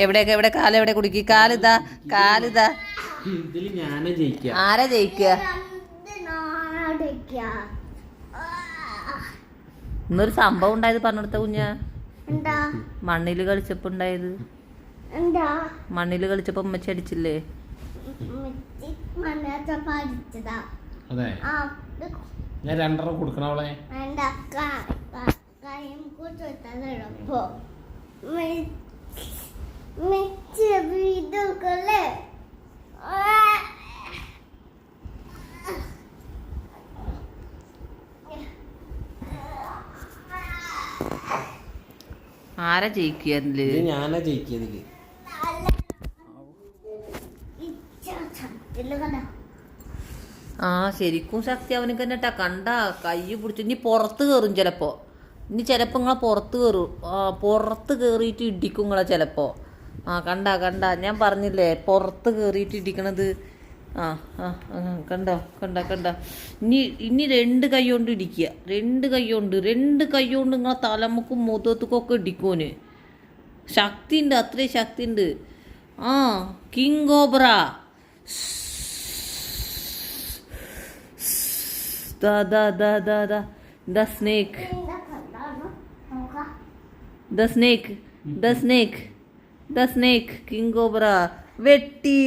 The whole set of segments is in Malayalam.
എവിടെ കാലെവിടെ കുടുക്കി? കാലിതാ. ആരാ ജയിക്കുക? ഇന്നൊരു സംഭവം ഉണ്ടായത് പറഞ്ഞെടുത്ത കുഞ്ഞാ. മണ്ണില് കളിച്ചപ്പോ ഉണ്ടായത്. മണ്ണില് കളിച്ചപ്പോ ഉമ്മച്ചി അടിച്ചില്ലേ? അതെ, ഞാൻ 2 കൊടുക്കണവളെ. ആരാ ജയിക്കുക? ഞാനാ ജയിക്കിയതില്. ആ ശരിക്കും ശക്തി അവനക്ക് തന്നെ ഇട്ടാ. കണ്ടാ കൈ പിടിച്ചു. ഇനി പുറത്ത് കയറും ചിലപ്പോ. ഇനി ചിലപ്പോ നിങ്ങളെ പുറത്ത് കയറും. പുറത്ത് കയറിയിട്ട് ഇടിക്കും നിങ്ങളെ ചിലപ്പോ. കണ്ട ഞാൻ പറഞ്ഞില്ലേ പുറത്ത് കയറിയിട്ട് ഇടിക്കണത്. കണ്ട ഇനി 2 കൈ കൊണ്ട് ഇടിക്കുക. 2 കൈ കൊണ്ട് നിങ്ങളെ തലമുക്കും മുഖത്തുക്കൊക്കെ ഇടിക്കൂന്. ശക്തി ഉണ്ട്, അത്രയും ശക്തി ഉണ്ട്. King cobra. The snake. King Cobra. വെട്ടി.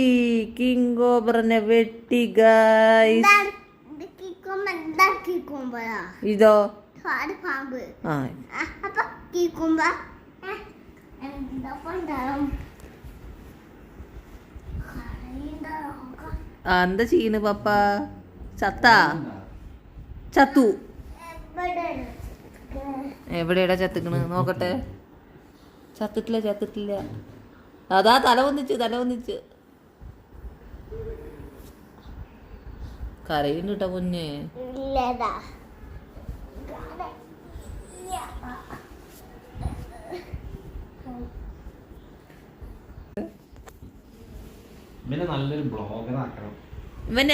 കിങ് കോബ്രനെ വെട്ടി ഗൈസ്. ഇതോ എന്താ ചെയ്യുന്നു പപ്പ? ചത്തു. എവിടെയാടാ ചത്തുക്കണ്? നോക്കട്ടെ. ചത്തിട്ടില്ല. അതാ തല ഒന്നിച്ച് കരയുണ്ട് കേട്ടോ കുഞ്ഞ്. നല്ലൊരു ബ്ലോഗർ ആക്കണം. ഇവൻ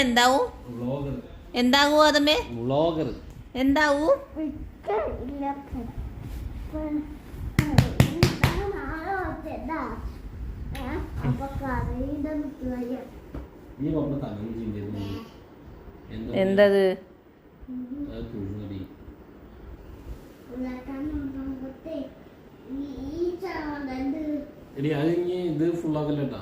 എന്താവും അതമ്മേ? വ്ളോഗർ എന്താവും? എന്തത്? ഇത് ഫുള്ളാക്കല്ലേട്ടാ.